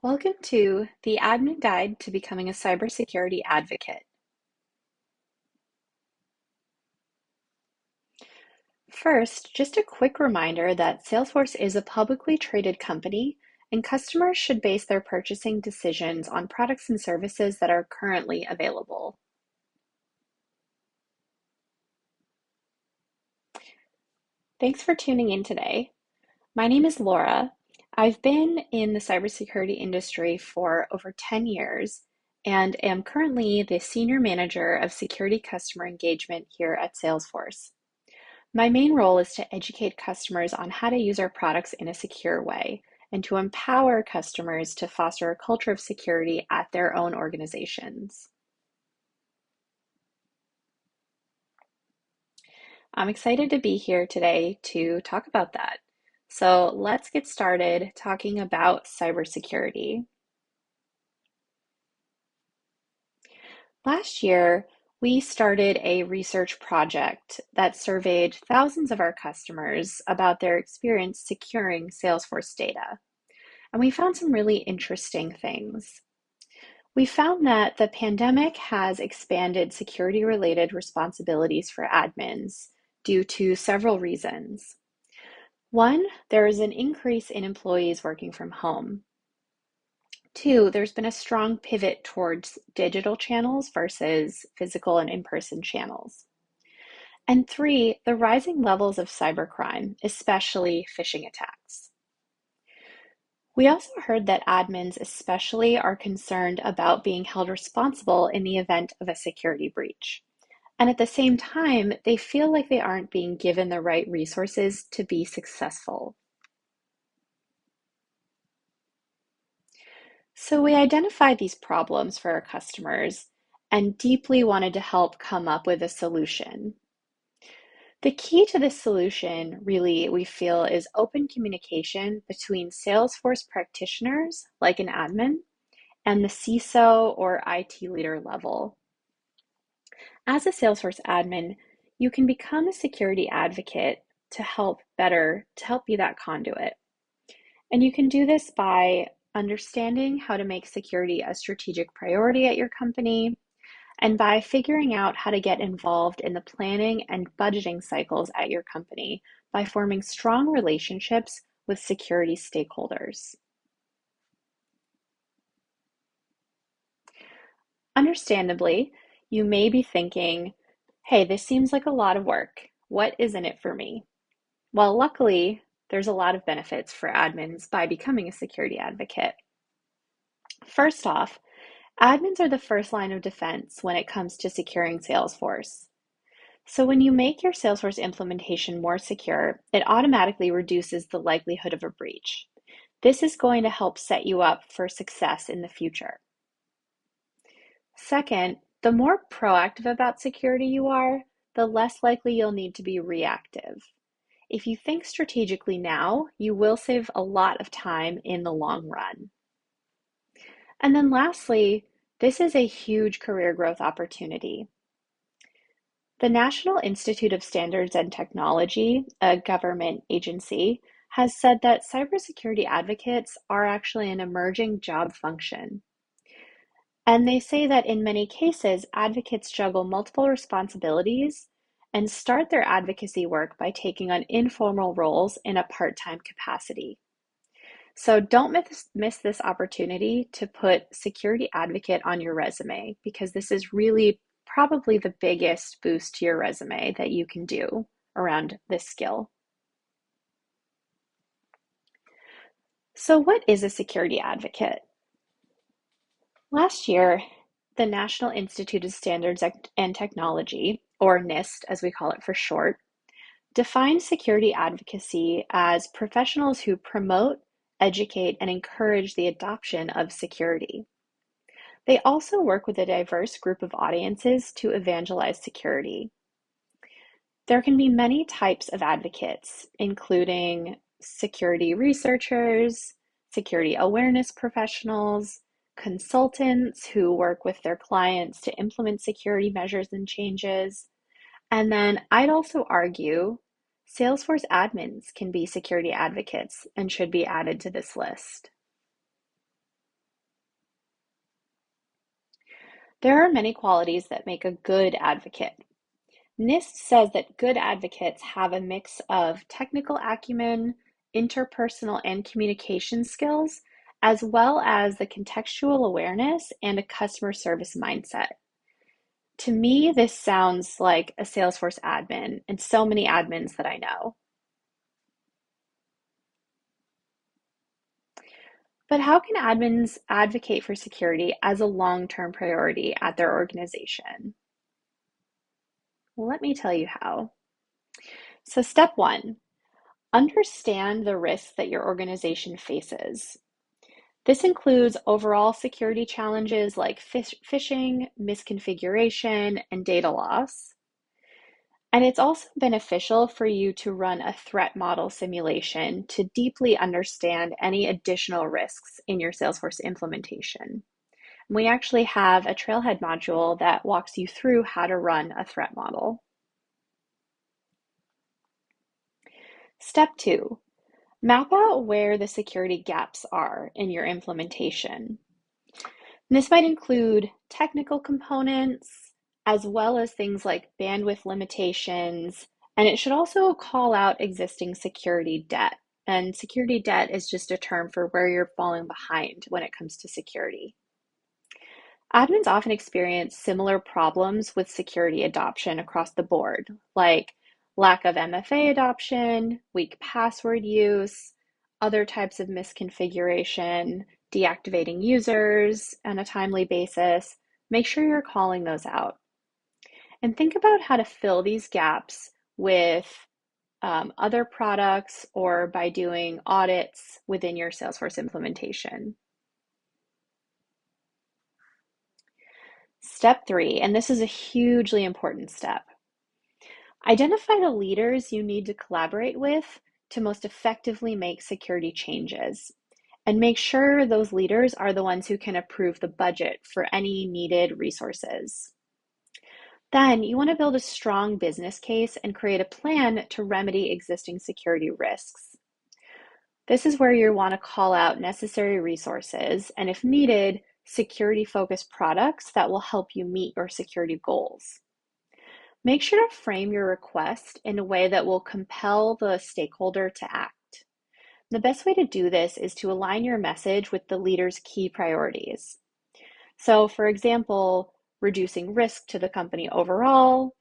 Welcome to the Admin Guide to Becoming a Cybersecurity Advocate. First, just a quick reminder that Salesforce is a publicly traded company, and customers should base their purchasing decisions on products and services that are currently available. Thanks for tuning in today. My name is Laura. I've been in the cybersecurity industry for over 10 years and am currently the Senior Manager of Security Customer Engagement here at Salesforce. My main role is to educate customers on how to use our products in a secure way and to empower customers to foster a culture of security at their own organizations. I'm excited to be here today to talk about that. So let's get started talking about cybersecurity. Last year, we started a research project that surveyed thousands of our customers about their experience securing Salesforce data. And we found some really interesting things. We found that the pandemic has expanded security-related responsibilities for admins due to several reasons. One, there is an increase in employees working from home. Two, there's been a strong pivot towards digital channels versus physical and in-person channels. And three, the rising levels of cybercrime, especially phishing attacks. We also heard that admins especially are concerned about being held responsible in the event of a security breach. And at the same time, they feel like they aren't being given the right resources to be successful. So we identified these problems for our customers and deeply wanted to help come up with a solution. The key to this solution, really, we feel, is open communication between Salesforce practitioners, like an admin, and the CISO or IT leader level. As a Salesforce admin, you can become a security advocate to help be that conduit. And you can do this by understanding how to make security a strategic priority at your company, and by figuring out how to get involved in the planning and budgeting cycles at your company by forming strong relationships with security stakeholders. Understandably, you may be thinking, hey, this seems like a lot of work. What is in it for me? Well, luckily, there's a lot of benefits for admins by becoming a security advocate. First off, admins are the first line of defense when it comes to securing Salesforce. So when you make your Salesforce implementation more secure, it automatically reduces the likelihood of a breach. This is going to help set you up for success in the future. Second, the more proactive about security you are, the less likely you'll need to be reactive. If you think strategically now, you will save a lot of time in the long run. And then lastly, this is a huge career growth opportunity. The National Institute of Standards and Technology, a government agency, has said that cybersecurity advocates are actually an emerging job function. And they say that in many cases, advocates juggle multiple responsibilities and start their advocacy work by taking on informal roles in a part-time capacity. So don't miss this opportunity to put security advocate on your resume, because this is really probably the biggest boost to your resume that you can do around this skill. So what is a security advocate? Last year, the National Institute of Standards and Technology, or NIST as we call it for short, defined security advocacy as professionals who promote, educate, and encourage the adoption of security. They also work with a diverse group of audiences to evangelize security. There can be many types of advocates, including security researchers, security awareness professionals, consultants who work with their clients to implement security measures and changes. And then I'd also argue Salesforce admins can be security advocates and should be added to this list. There are many qualities that make a good advocate. NIST says that good advocates have a mix of technical acumen, interpersonal and communication skills, as well as the contextual awareness and a customer service mindset. To me, this sounds like a Salesforce admin and so many admins that I know. But how can admins advocate for security as a long-term priority at their organization? Well, let me tell you how. So, step one, understand the risks that your organization faces. This includes overall security challenges like phishing, misconfiguration, and data loss. And it's also beneficial for you to run a threat model simulation to deeply understand any additional risks in your Salesforce implementation. We actually have a Trailhead module that walks you through how to run a threat model. Step two, map out where the security gaps are in your implementation. This might include technical components, as well as things like bandwidth limitations, and it should also call out existing security debt. And security debt is just a term for where you're falling behind when it comes to security. Admins often experience similar problems with security adoption across the board, like lack of MFA adoption, weak password use, other types of misconfiguration, deactivating users on a timely basis. Make sure you're calling those out. And think about how to fill these gaps with other products or by doing audits within your Salesforce implementation. Step three, and this is a hugely important step. Identify the leaders you need to collaborate with to most effectively make security changes. And make sure those leaders are the ones who can approve the budget for any needed resources. Then you want to build a strong business case and create a plan to remedy existing security risks. This is where you want to call out necessary resources and, if needed, security-focused products that will help you meet your security goals. Make sure to frame your request in a way that will compel the stakeholder to act. The best way to do this is to align your message with the leader's key priorities. So, for example, reducing risk to the company overall,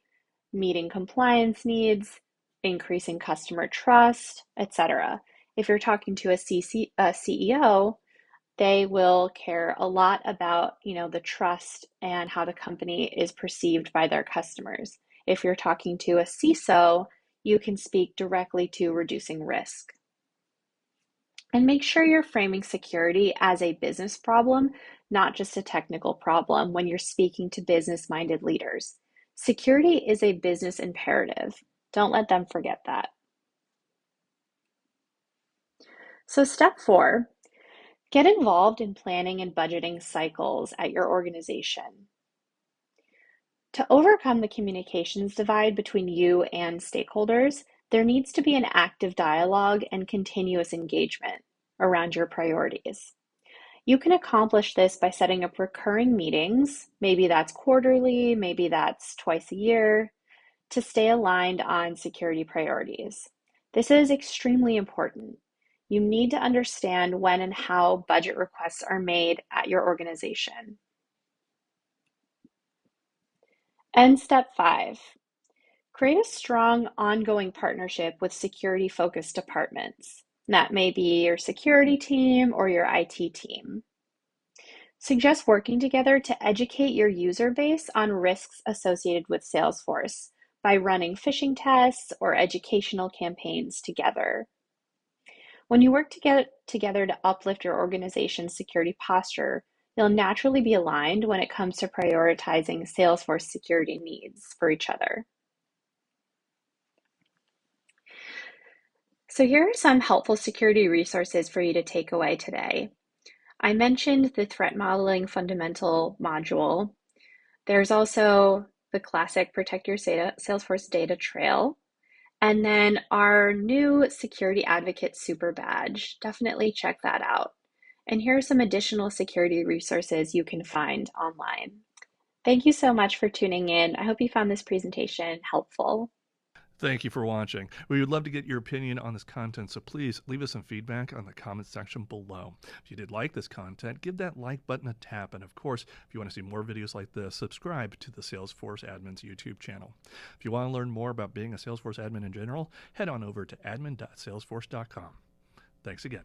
meeting compliance needs, increasing customer trust, etc. If you're talking to a CEO, they will care a lot about, the trust and how the company is perceived by their customers. If you're talking to a CISO, you can speak directly to reducing risk. And make sure you're framing security as a business problem, not just a technical problem when you're speaking to business-minded leaders. Security is a business imperative. Don't let them forget that. So step four, get involved in planning and budgeting cycles at your organization. To overcome the communications divide between you and stakeholders, there needs to be an active dialogue and continuous engagement around your priorities. You can accomplish this by setting up recurring meetings, maybe that's quarterly, maybe that's twice a year, to stay aligned on security priorities. This is extremely important. You need to understand when and how budget requests are made at your organization. And step five, create a strong ongoing partnership with security-focused departments. That may be your security team or your IT team. Suggest working together to educate your user base on risks associated with Salesforce by running phishing tests or educational campaigns together. When you work together to uplift your organization's security posture, you'll naturally be aligned when it comes to prioritizing Salesforce security needs for each other. So here are some helpful security resources for you to take away today. I mentioned the threat modeling fundamental module. There's also the classic Protect Your Salesforce Data Trail. And then our new Security Advocate Super Badge. Definitely check that out. And here are some additional security resources you can find online. Thank you so much for tuning in. I hope you found this presentation helpful. Thank you for watching. We would love to get your opinion on this content, so please leave us some feedback on the comments section below. If you did like this content, give that like button a tap, and of course, if you want to see more videos like this, subscribe to the Salesforce Admin's YouTube channel. If you want to learn more about being a Salesforce admin in general, head on over to admin.salesforce.com. Thanks again.